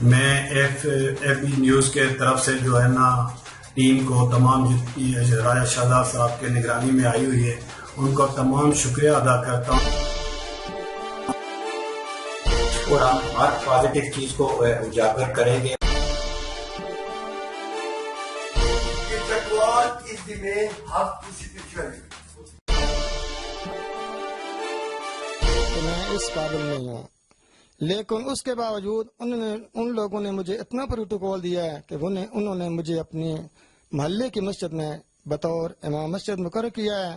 میں F B news کے طرف سے جو ہے نا ٹیم کو تمام راجہ شہزاد صاحب کے نگرانی میں آئی ہوئی ہے ان کا تمام شکریہ ادا کرتا ہوں، اور ہم ہر پازیٹیو چیز کو اجاگر کریں گے۔ میں اس قابل نہیں ہوں، لیکن اس کے باوجود ان لوگوں نے مجھے اتنا پروٹوکول دیا ہے کہ انہوں نے مجھے اپنے محلے کی مسجد میں بطور امام مسجد مقرر کیا ہے۔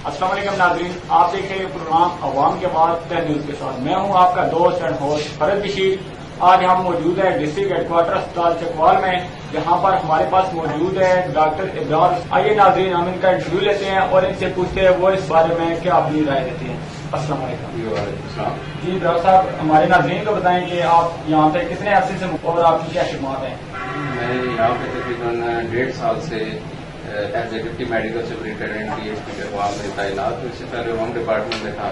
السلام علیکم ناظرین، آپ دیکھ رہے ہیں پروگرام عوام کے بعد نیوز کے ساتھ۔ میں ہوں آپ کا دوست اینڈ ہوسٹ فرد بشیر۔ آج ہم موجود ہیں ڈسٹرکٹ ہیڈ کوارٹر اسپتال چکوال میں، جہاں پر ہمارے پاس موجود ہے ڈاکٹر ابرار۔ آئیے ناظرین ہم ان کا انٹرویو لیتے ہیں اور ان سے پوچھتے ہیں وہ اس بارے میں کیا اپنی رائے دیتے ہیں۔ السلام علیکم۔ وعلیکم السلام۔ جی ڈاکٹر صاحب، ہمارے ناظرین کو بتائیں کہ آپ یہاں پہ کتنے عرصے سے اور آپ کی کیا خدمات ہیں؟ میں یہاں پہ تقریباً 1.5 سال سے as a deputy medical superintendent D S P Chakwal میں تعینات ہوں۔ اس سے پہلے ہوم ڈپارٹمنٹ میں تھا،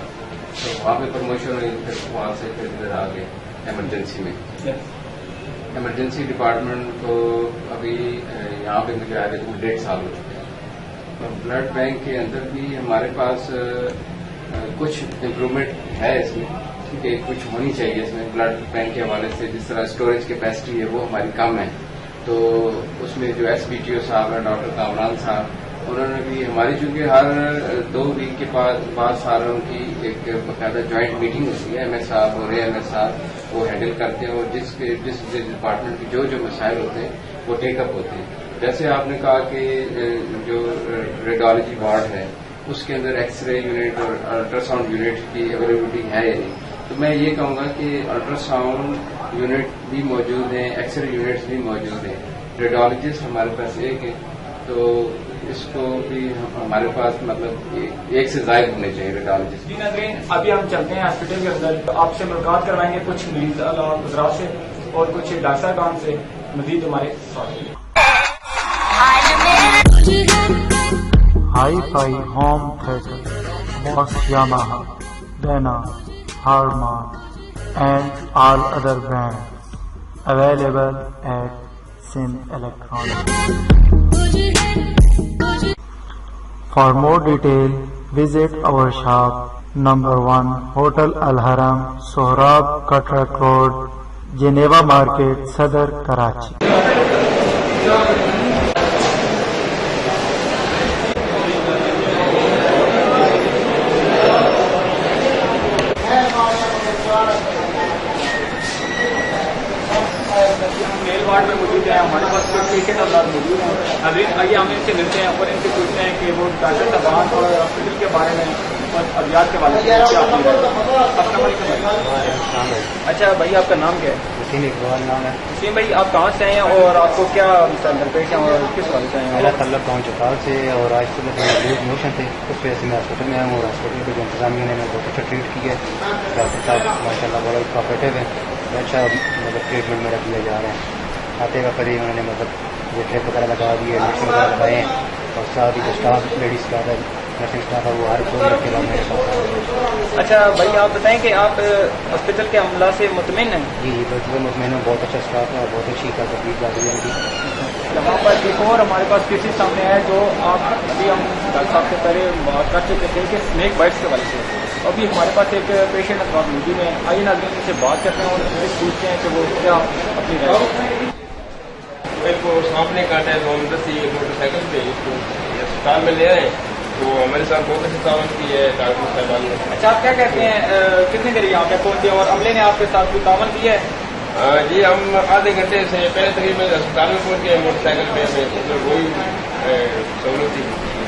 تو وہاں پہ پروموشن ہوئی، پھر وہاں سے پھر ادھر آ گئے ایمرجنسی میں۔ ایمرجنسی ڈپارٹمنٹ کو ابھی یہاں پہ مجھے آ گئے 1.5 سال ہو چکے ہیں۔ اور بلڈ بینک کے اندر بھی ہمارے پاس کچھ امپروومنٹ ہے اس میں، کیونکہ کچھ ہونی چاہیے اس میں بلڈ بینک کے حوالے سے۔ جس طرح اسٹوریج کیپیسٹی ہے وہ ہماری کم ہے، تو اس میں جو ایس پی ٹی او صاحب ہیں ڈاکٹر کامران صاحب، انہوں نے بھی ہماری چونکہ ہر 2 ویک کے بعد سالوں کی ایک باقاعدہ جوائنٹ میٹنگ ہوتی ہے، ایم ایس صاحب اور اے ایم ایس صاحب وہ ہینڈل کرتے ہیں، اور جس ڈپارٹمنٹ کے جو مسائل ہوتے ہیں وہ ٹیک اپ ہوتے ہیں۔ جیسے آپ نے کہا کہ جو ریڈیالوجی وارڈ ہے اس کے اندر ایکس رے یونٹ اور الٹرا ساؤنڈ یونٹ کی اویلیبلٹی ہے یا نہیں، تو میں یہ کہوں گا کہ الٹرا ساؤنڈ یونٹ بھی موجود ہیں، ایکس رے یونٹس بھی موجود ہیں، ریڈیالوجسٹ ہمارے پاس ایک ہے، تو اس کو بھی ہمارے پاس مطلب ایک سے زائد ہونے چاہیے ریڈیالوجسٹ۔ جی ناظرین، ابھی ہم چلتے ہیں ہاسپٹل کے اندر، آپ سے ملاقات کروائیں گے کچھ مریض حضرات سے اور کچھ ڈاکٹر صاحبان سے مزید ہمارے ساتھ۔ Hi fi home theatre, Bose Yamaha, Dana, Harman and all other brand available at Sun electronic. For more detail, visit our shop, number 1, Hotel Al Haram, Sohrab Cataract Road, Geneva Market, Sadr, Karachi. Mile ward میں موجود ہیں، ہمارے پاس patient حضرات موجود ہیں۔ ناظرین آئیے ہم ان سے ملتے ہیں اور ان سے پوچھتے ہیں کہ وہ ڈاکٹر صاحبان اور ہاسپٹل کے بارے میں اور ادویات کے بارے میں کیا آپ کی رائے ہے۔ السلام علیکم۔ اچھا بھائی، آپ کا نام کیا ہے؟ وسیم اقبال نام ہے۔ وسیم بھائی، آپ کہاں سے آئے ہیں اور آپ کو کیا درپیش ہیں اور کس وجہ سے آئے ہیں؟ میرا تعلق گاؤں چکال سے، اور آج صبح لوز موشن تھے، اس وجہ سے میں ہاسپٹل میں آیا ہوں، اور ہاسپٹل کے جو انتظامیہ نے بہت اچھا ٹریٹ کیا ہے۔ ڈاکٹر صاحب ماشاء اللہ بڑا کوآپریٹو ہے، اچھا مطلب ٹریٹمنٹ میرا کیا جا رہا ہے۔ آتے کا قریب انہوں نے مطلب یہ ٹریپ وغیرہ لگا دیے، انجیکشن وغیرہ لگائے ہیں، اور ساتھ ہی جو اسٹاف لیڈیز اسٹاف ہے، نرسنگ اسٹاف ہے، وہ ہر کوئی کے بعد میرے ساتھ۔ اچھا بھائی، آپ بتائیں کہ آپ ہاسپٹل کے عملہ سے مطمئن ہیں؟ جی بالکل مطمئن ہوں، بہت اچھا اسٹاف ہے اور بہت اچھی تربیت جا رہی ہے ان کی۔ یہاں پر ایک اور ہمارے پاس کیسز سامنے ہے جو آپ ابھی ہم ڈاکٹر صاحب سے پہلے بات کر چکے تھے کہ اسنیک بائٹس کے حوالے سے۔ ابھی ہمارے پاس ایک پیشنٹ اخبار موجود ہے، آئیے ناظرین ان سے بات کرتے ہیں اور ان سے پوچھتے ہیں کہ وہ کیا اپنی رائے۔ میرے کو سانپ نے کاٹا ہے، تو ہم دسی موٹر سائیکل پہ اس کو اسپتال میں لے آئے، تو ہمارے ساتھ بہت اچھا تعاون کی ہے ڈاکٹر صاحبان نے۔ اچھا، آپ کیا کہتے ہیں کتنی دیر یہاں پہ پہنچے اور عملے نے آپ کے ساتھ کوئی تعاون کیا ہے؟ جی ہم آدھے گھنٹے سے پہلے تقریباً اسپتال میں پہنچ گئے، موٹر سائیکل پہ ہمیں وہی سہولت تھی،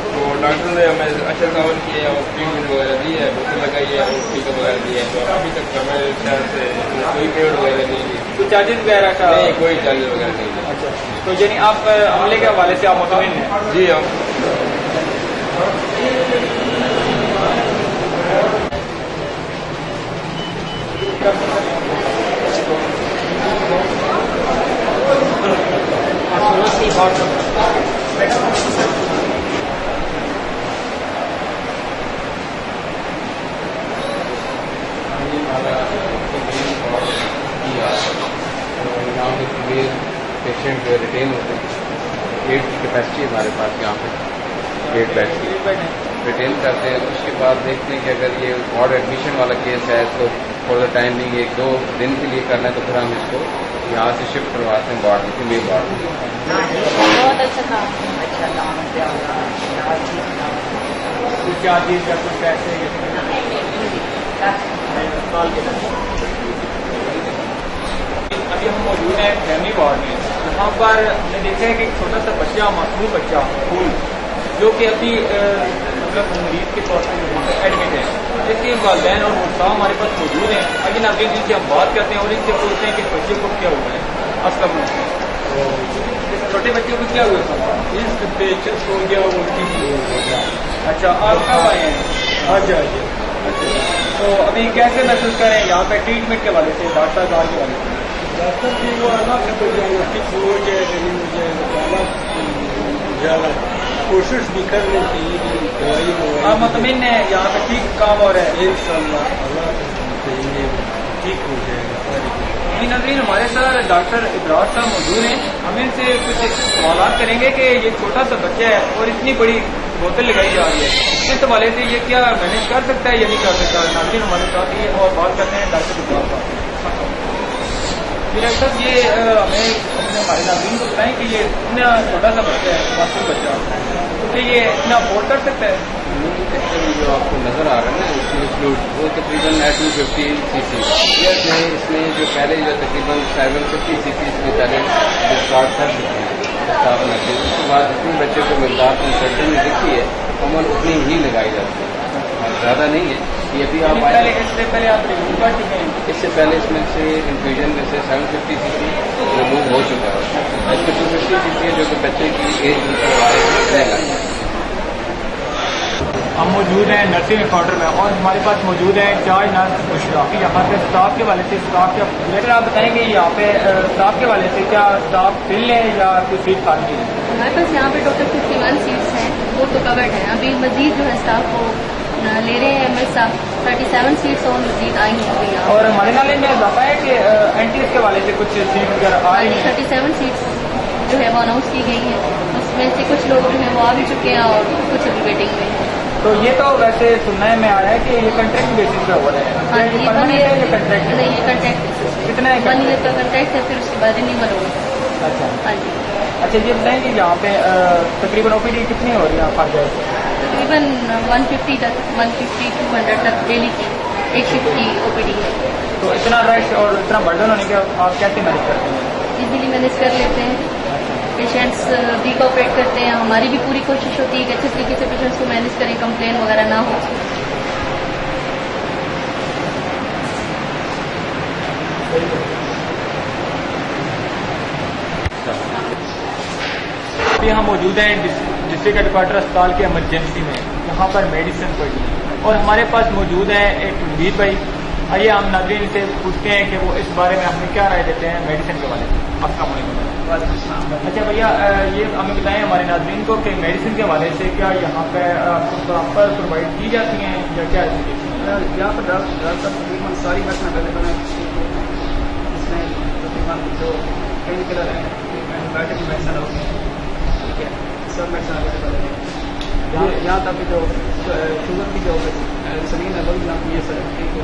تو ڈاکٹر نے ہمیں اچھا تعاون کیا اور ٹریٹمنٹ وغیرہ دی ہے، بوتل لگائی ہے اور ٹیکا وغیرہ دی ہے، تو ابھی تک ہمارے خیال سے کوئی پیمنٹ وغیرہ نہیں دی، کوئی چارجز وغیرہ کا؟ نہیں، کوئی چارجز وغیرہ نہیں دی۔ اچھا، تو یعنی آپ عملے کے حوالے سے آپ مطمئن ہیں؟ جی ہم کیپیسٹی ہمارے پاس یہاں پہ 8 بیڈ کی ریٹین کرتے ہیں. اس کے بعد دیکھتے ہیں کہ اگر یہ وارڈ ایڈمیشن والا کیس ہے تو فور دا ٹائم بھی 1-2 دن کے لیے کرنا ہے تو پھر ہم اس کو یہاں سے شفٹ کرواتے ہیں وارڈ میں مین وارڈ میں. بہت اچھا کام کیا چیز کا کچھ پیسے ابھی ہم موجود ہیں فیملی وارڈ میں. یہاں پر ہم نے دیکھا ہے کہ ایک چھوٹا سا بچہ معصوم بچہ پھول جو کہ ابھی مطلب مریض کے طور پر یہاں پہ ایڈمٹ ہے. اس کے والدین اور مستعار ہمارے پاس موجود ہیں. آگے ناظرین جن سے ہم بات کرتے ہیں اور ان سے پوچھتے ہیں کہ بچے کو کیا ہوا ہے. السلام علیکم. چھوٹے بچے کو کیا ہوا تھا؟ اس پیچس ہو گیا وہ. اچھا آپ کب آئے ہیں؟ آج آئیے. تو ابھی کیسے محسوس کریں یہاں پہ ٹریٹمنٹ کے والے سے ڈاکٹر صاحب کے والے سے؟ ڈاکٹر کی وہ اللہ سے ہو جائے زیادہ کوشش بھی کرنے کی دوائی آپ مطمئن ہیں یہاں پہ ٹھیک کام ہو رہا ہے؟ انشاءاللہ اللہ ٹھیک ہو جائے گا. ناظرین ہمارے ساتھ ڈاکٹر ابراز صاحب موجود ہیں. ہم ان سے کچھ سوالات کریں گے کہ یہ چھوٹا سا بچہ ہے اور اتنی بڑی بوتل لگائی جا رہی ہے, اس حوالے سے یہ کیا مینیج کر سکتا ہے یا نہیں کر سکتا؟ ناظرین ہمارے ساتھ یہ اور بات کرتے ہیں ڈاکٹر ابراز صاحب. ڈاکٹر صاحب یہ ہمیں اپنے ہمارے ناظرین کو بتائیں کہ یہ اتنا چھوٹا سا بچہ ہے معصوم بچہ کہ یہ اتنا افورڈ کر سکتا ہے؟ جو آپ کو نظر آ رہا ہے نا اس میں فلوڈ وہ تقریباً 250 cc اس میں جو پہلے جو تقریباً 750 cc اس میں پہلے اسٹارٹ کر چکے ہیں صاف نظر. اس کے بعد جتنے بچے کو مقدار کنسلٹنٹ میں دکھتی ہے عموماً اتنی ہی لگائی جاتی ہے, زیادہ نہیں ہے. یہ ابھی آپ پہلے اس سے پہلے آپ ریموو کر چکے ہیں؟ اس سے پہلے اس میں سے انفیوژن میں سے 750 cc ریموو ہو چکا ہے. اس میں 250 cc ہے جو کہ بچے کی ایج رہے گا. ہم موجود ہیں نرسنگ کاؤنٹر میں اور ہمارے پاس موجود ہے 4 نرس مشتاق. یہاں پہ اسٹاف کے والے سے اسٹاف کیا لیکن آپ بتائیں کہ یہاں پہ اسٹاف کے والے سے کیا اسٹاف فل ہے یا کوئی سیٹ خالی ہے؟ ہمارے پاس یہاں پہ ٹوٹل 51 سیٹس ہیں, وہ تو کورڈ ہیں. ابھی مزید جو ہے اسٹاف کو لے رہے ہیں ہمیں صاحب 37 سیٹس اور مزید آئی ہیں ابھی. اور ہمارے نالے میں اضافہ ہے کہ اینٹیز کے والے سے کچھ سیٹ وغیرہ آ رہی ہیں. 37 سیٹس جو ہے وہ اناؤنس کی گئی ہیں, اس میں سے کچھ لوگ جو ہیں وہ آ بھی چکے ہیں اور کچھ ابھی ویٹنگ میں ہیں. تو یہ تو ویسے سننے میں آ رہا ہے کہ یہ کنٹریکٹ بیسس پہ ہو رہا ہے. ہاں جی, نہیں یہ کنٹریکٹ نہیں یہ کنٹریکٹ بیسس کتنا ہے؟ 1 ایئر کا کنٹریکٹ ہے, پھر اس کے بعد رینیول ہوگا. اچھا ہاں جی. اچھا یہ بتائیں کہ یہاں پہ تقریباً او پی ڈی کتنی ہو رہی ہے آپ جائے؟ تقریباً 150 تک 150-200 تک ڈیلی کی ایک شفٹ کی او پی ڈی ہے. تو اتنا رش اور اتنا برڈن ہونے کے آپ کیسے مینیج کرتے ہیں؟ ایزیلی مینیج کر لیتے ہیں. پیشنٹس بھی کوآپریٹ کرتے ہیں, ہماری بھی پوری کوشش ہوتی ہے کہ اچھے طریقے سے پیشنٹس کو مینیج کریں, کمپلین وغیرہ نہ ہو. ابھی ہم موجود ہیں ڈسٹرکٹ ہیڈ کوارٹر اسپتال کے ایمرجنسی میں. یہاں پر میڈیسن پڑی ہے اور ہمارے پاس موجود ہے ایک ویر بھائی. آئیے ہم ناظرین سے پوچھتے ہیں کہ وہ اس بارے میں ہمیں کیا رائے دیتے ہیں میڈیسن کے بارے میں. السلام علیکم. اچھا بھیا یہ ہمیں بتائیں ہمارے ناظرین کو کہ میڈیسن کے حوالے سے کیا یہاں پہ آپ کو پراپر پرووائڈ کی جاتی ہیں یا کیا؟ یہاں پر تقریباً ساری میڈیسن اویلیبل ہیں. اس میں تقریباً جو پین کلر ہیں, اینٹی بایوٹک میڈیسن ہوتی ہیں, ٹھیک ہے, سب میڈیسن اویلیبل ہیں. یہاں تک جو شوگر کی جو انسولین ہے وہ بھی یہاں یہ سر ٹھیک ہے.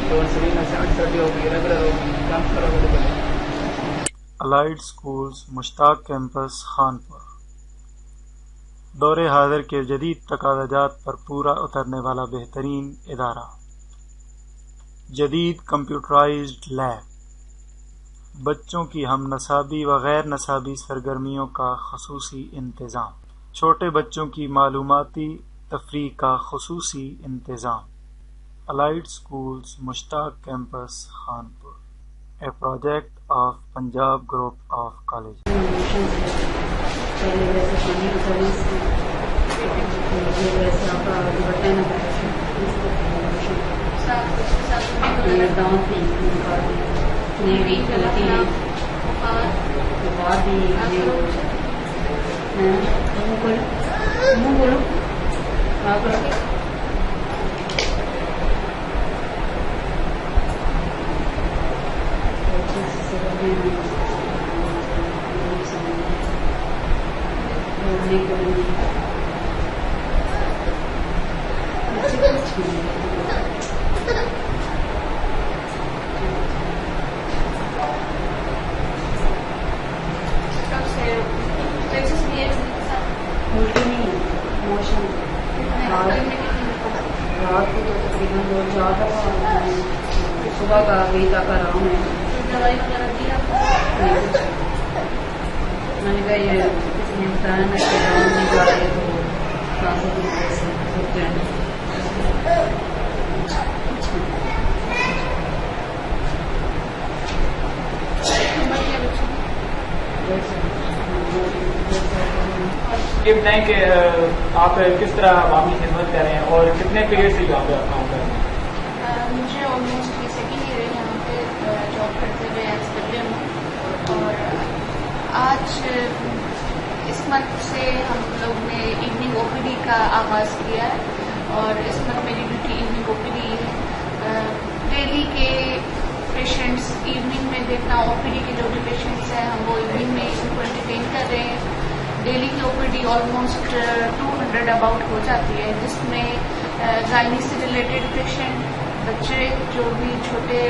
جو انسولین ہے 70 ہوگی, ریگولر ہوگی, ٹرانسفر اویلیبل ہے. Allied schools Mushtaq campus Khanpur دور حاضر کے جدید تقاضات پر پورا اترنے والا بہترین ادارہ. جدید کمپیوٹرائزڈ لیب, بچوں کی ہم نصابی و غیر نصابی سرگرمیوں کا خصوصی انتظام, چھوٹے بچوں کی معلوماتی تفریح کا خصوصی انتظام. Allied schools Mushtaq campus Khanpur, a project of Punjab Group of Colleges. کھانے کو نہیں الٹی نہیں موشن رات کو تو تقریباً 2-4 دفعہ صبح کا ابھی تک آرام ہے. دوائی وغیرہ دی آپ کو؟ میں نے کہا یہ کسی نے بتایا نا کہ گاؤں میں جا رہے تو کافی دن سے رک جائیں. یہ بتائیں کہ آپ کس طرح عوامی خدمت کر رہے ہیں اور کتنے پیریڈ سے یہاں پہ آپ کام کر رہے ہیں؟ مجھے آلموسٹ یہ سیکنڈ ایئر ہے یہاں پہ جاب کرتے ہوئے ایز ڈبلیو میں. اور آج اس منتھ سے ہم لوگ نے ایوننگ او پی ڈی کا آغاز کیا ہے اور اس منتھ میری ڈیوٹی ایوننگ او پی ڈی ہے. ڈیلی کے پیشنٹس ایوننگ میں دیکھنا, او پی ڈی کے جو بھی پیشنٹس ہیں ہم وہ ایوننگ میں ان کو انٹرٹین کر رہے ہیں. ڈیلی کی او پی ڈی آلموسٹ 200 اباؤٹ ہو جاتی ہے, جس میں گائنی سے ریلیٹڈ پیشنٹ, بچے جو بھی چھوٹے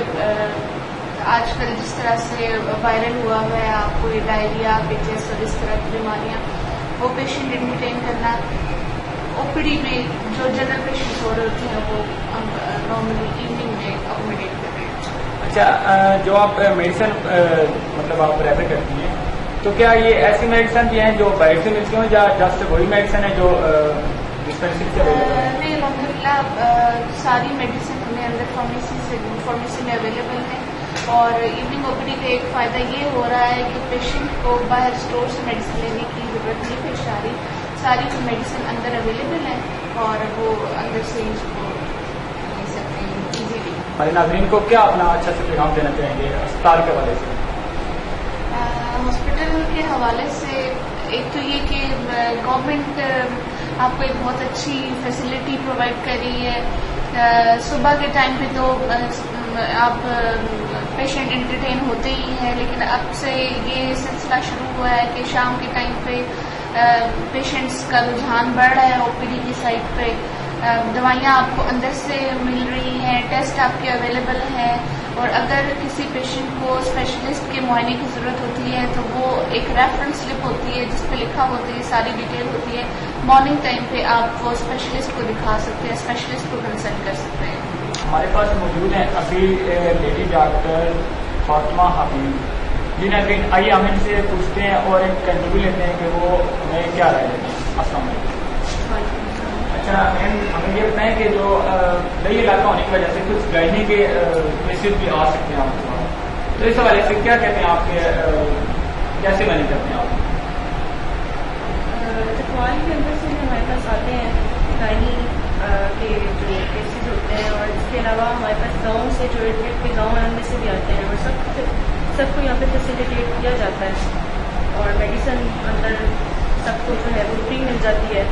آج کل جس طرح سے وائرل ہوا ہوا ہے آپ کو یہ ڈائریا, پیچس اور اس طرح کی بیماریاں, وہ پیشنٹ انٹرٹین کرنا. او پی ڈی میں جو جنرل پیشنٹس ہو رہے ہوتے ہیں وہ ہم نارملی ایوننگ میں اکوموڈیٹ کر رہے ہیں. اچھا, جو آپ میڈیسن مطلب آپ ریفر کرتی ہیں تو کیا یہ ایسی میڈیسن بھی ہیں جو باہر سے ملتی ہوں یا جسٹ وہی میڈیسن ہے جو ڈسپینسری سے نہیں, الحمد للہ ساری میڈیسن ہمیں اندر فارمیسی میں اویلیبل ہے. اور ایوننگ او پی ڈی کا ایک فائدہ یہ ہو رہا ہے کہ پیشنٹ کو باہر اسٹور سے میڈیسن لینے کی ضرورت نہیں پیش آ رہی. ساری جو میڈیسن اندر اویلیبل ہے اور وہ اندر سے اس کو لے سکتے ہیں ایزیلی. ہمارے ناظرین کو کیا اپنا اچھا سے پیغام دینا چاہیں گے اسپتال کے حوالے سے؟ ہاسپٹل کے حوالے سے ایک تو یہ کہ گورنمنٹ آپ کو ایک بہت اچھی فیسلٹی پرووائڈ کر رہی ہے. صبح کے ٹائم پہ تو آپ پیشنٹ انٹرٹین ہوتے ہی ہیں, لیکن اب سے یہ سلسلہ شروع ہوا ہے کہ شام کے ٹائم پہ پیشنٹس کا رجحان بڑھ رہا ہے او پی ڈی کی سائٹ پہ. دوائیاں آپ کو اندر سے مل رہی ہیں, ٹیسٹ آپ کے اویلیبل ہیں, اور اگر کسی پیشنٹ کو اسپیشلسٹ کے معائنے کی ضرورت ہوتی ہے تو وہ ایک ریفرنس سلپ ہوتی ہے جس پہ لکھا ہوتی ہے, ساری ڈیٹیل ہوتی ہے. مارننگ ٹائم پہ آپ وہ اسپیشلسٹ کو دکھا سکتے ہیں, اسپیشلسٹ کو کنسلٹ کر سکتے ہیں. ہمارے پاس موجود ہیں ابھی لیڈی ڈاکٹر فاطمہ حبیب. جی ناظرین, آئیے ہم ان سے پوچھتے ہیں اور ایک انٹرویو لیتے ہیں کہ وہ ہمیں کیا رائے دیتے ہیں. السلام علیکم. اچھا میم, ہمیں یہ بتائیں کہ جو نئی علاقہ ہونے کی وجہ سے کچھ گائنی کے کیسز بھی آ سکتے ہیں آپ کو, تو اس حوالے سے کیا کہتے ہیں آپ کے, کیسے مینج کرتے ہیں آپ؟ چکوال کے اندر سے ہمارے پاس آتے ہیں گائنی کے جو کیسز ہوتے ہیں, اور اس کے علاوہ ہمارے پاس گاؤں سے جو ارد کے گاؤں ہیں ان میں سے بھی آتے ہیں, اور سب کو یہاں پہ فیسیلیٹیٹ کیا جاتا ہے. اور میڈیسن اندر سب کو جو ہے وہ فری مل جاتی ہے.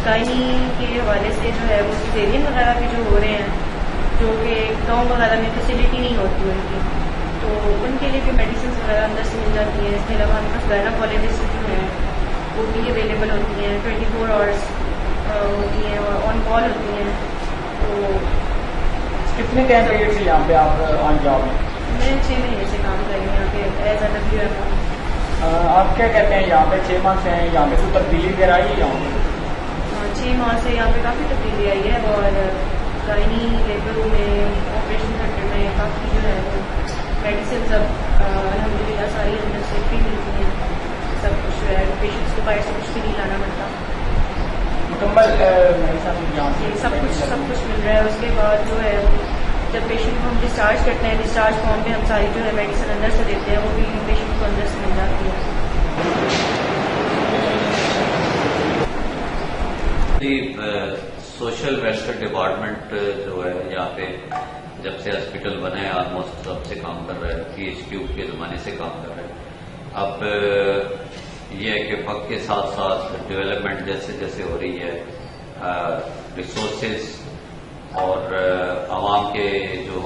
گائنی کے حوالے سے جو ہے وہ سیزیرین وغیرہ بھی جو ہو رہے ہیں جو کہ گاؤں وغیرہ میں فیسیلیٹی نہیں ہوتی ان کی, تو ان کے لیے بھی میڈیسنس وغیرہ اندر سے مل جاتی ہیں. اس کے علاوہ ہمارے پاس گائناکالوجسٹ جو ہیں وہ بھی اویلیبل ہوتی ہیں, 24 آورس ہوتی ہیں اور آن کال ہوتی ہیں. تو کتنے ٹائم پیریڈ سے یہاں پہ آپ آن جاب ہیں؟ میں 6 مہینے سے کام کر رہی ہوں یہاں پہ as A W M O. آپ کیا کہتے ہیں یہاں پہ 6 ماہ سے ہیں, یہاں پہ کوئی تبدیلی وغیرہ آئی ہے یہاں پہ؟ 6 ماہ سے یہاں پہ کافی تبدیلی آئی ہے, اور گائنی لیبر روم میں, آپریشن تھیٹر میں کافی جو ہے وہ میڈیسنز اب الحمد للہ ساری اندر سے فری ملتی ہیں. سب کچھ جو ہے پیشنٹس کو باہر سے کچھ بھی نہیں لانا پڑتا, مکمل سب کچھ مل رہا ہے. اس کے بعد جو ہے جب پیشنٹ کو ہم ڈسچارج کرتے ہیں, ڈسچارج فارم میں ہم ساری جو ہے میڈیسن اندر سے دیتے ہیں, وہ بھی پیشنٹ کو اندر سے مل جاتی ہے. سوشل ویلفیئر ڈپارٹمنٹ جو ہے یہاں پہ جب سے ہاسپٹل بنا ہے آلموسٹ تب سے کام کر رہا ہے, PHQ کے زمانے سے کام کر رہا ہے. اب یہ ہے کہ وقت کے ساتھ ساتھ ڈیولپمنٹ جیسے جیسے ہو رہی ہے, ریسورسز اور عوام کے جو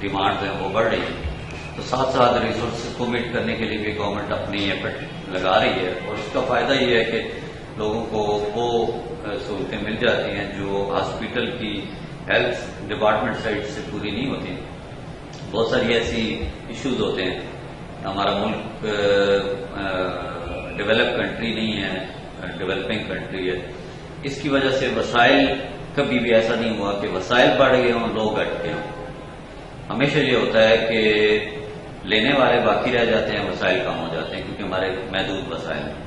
ڈیمانڈز ہیں وہ بڑھ رہی ہیں, تو ساتھ ساتھ ریسورسز کو میٹ کرنے کے لیے بھی گورنمنٹ اپنی ایفرٹ لگا رہی ہے، اور اس کا فائدہ یہ ہے کہ لوگوں کو وہ سہولتیں مل جاتی ہیں جو ہاسپٹل کی ہیلتھ ڈپارٹمنٹ سائڈ سے پوری نہیں ہوتی. بہت ساری ایسی ایشوز ہوتے ہیں. ہمارا ملک ڈیولپ کنٹری نہیں ہے، ڈیولپنگ کنٹری ہے. اس کی وجہ سے وسائل، کبھی بھی ایسا نہیں ہوا کہ وسائل بڑھ گئے ہوں لوگ گھٹ گئے ہوں. ہمیشہ یہ ہوتا ہے کہ لینے والے باقی رہ جاتے ہیں، وسائل کم ہو جاتے ہیں کیونکہ ہمارے محدود وسائل ہیں.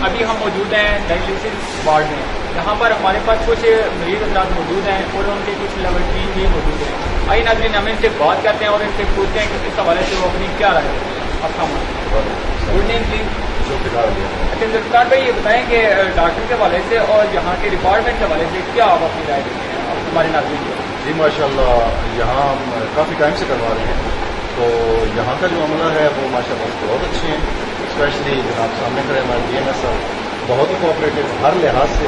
ابھی ہم موجود ہیں ڈائلیسس وارڈ میں. یہاں پر ہمارے پاس کچھ مریض حضرات موجود ہیں اور ان کے کچھ لیول 3 بھی موجود ہیں. آئیے ناظرین ہم ان سے بات کرتے ہیں اور ان سے پوچھتے ہیں کہ اس حوالے سے وہ اپنی کیا رائے ہے. آپ کا گڈ نیم پلیز. اچھا ذوالفقار بھائی، یہ بتائیں کہ ڈاکٹر کے حوالے سے اور یہاں کے ڈپارٹمنٹ کے حوالے سے کیا آپ اپنی رائے دیتے ہیں ہمارے ناظرین کو؟ جی ماشاء اللہ، یہاں ہم کافی ٹائم سے کروا رہے ہیں، تو یہاں کا جو عملہ ہے وہ ماشاء اللہ بہت اچھے ہیں. اسپیشلی جناب سامنے کھڑے ہمارے ڈی ایم ایس صاحب بہت ہی کوآپریٹو، ہر لحاظ سے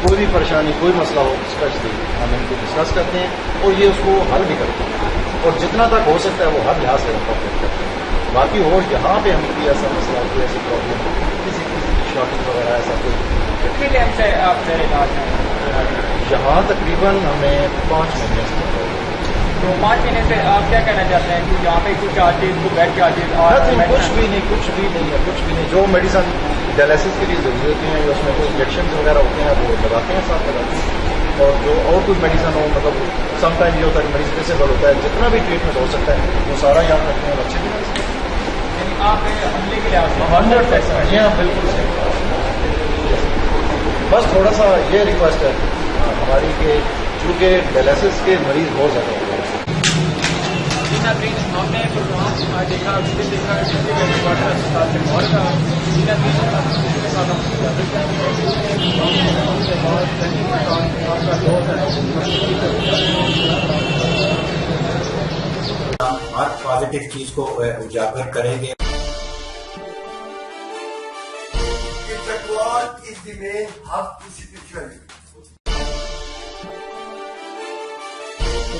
کوئی بھی پریشانی کوئی مسئلہ ہو اسپیشلی ہم ان کو ڈسکس کرتے ہیں اور یہ اس کو حل بھی کرتے ہیں، اور جتنا تک ہو سکتا ہے وہ ہر لحاظ سے کوآپریٹ کرتے ہیں. باقی ہو یہاں پہ ہم کوئی ایسا مسئلہ کوئی ایسی پرابلم کسی کی شارٹیج وغیرہ ایسا کوئی. کتنے ٹائم سے آپ میرے علاج ہیں؟ یہاں تقریباً ہمیں 5 مہینے سے. تو 5 مہینے سے آپ کیا کہنا چاہتے ہیں کہ یہاں پہ کچھ چارجز کو بیڈ چارجز کچھ بھی نہیں ہے، کچھ بھی نہیں. جو میڈیسن ڈائلیسس کے لیے ضروری ہوتی ہیں، اس میں کوئی انجیکشن وغیرہ ہوتے ہیں وہ لگاتے ہیں، ساتھ لگاتے ہیں. اور جو اور کوئی میڈیسن ہو، مطلب سم ٹائم یہ ہوتا ہے کہ مریض ڈسیبل ہوتا ہے، جتنا بھی ٹریٹمنٹ ہو سکتا ہے وہ سارا یاد رکھتے ہیں. اچھے بھی آپ عملے کے لحاظ سے جی ہاں بالکل صحیح. بس تھوڑا سا یہ ریکویسٹ ہے ہماری کہ چونکہ ڈائلیسس کے مریض بہت زیادہ ہوتے ہیں. ہم نے پروگرام دیکھا ڈسٹرکٹ واٹر اسپتال سنگھور کا. ہر پازیٹیو چیز کو اجاگر کریں گے.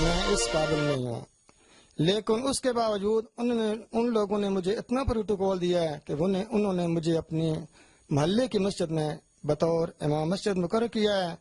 میں اس قابل نہیں ہوں، لیکن اس کے باوجود ان لوگوں نے مجھے اتنا پروٹوکول دیا ہے کہ انہوں نے مجھے اپنے محلے کی مسجد میں بطور امام مسجد مقرر کیا ہے.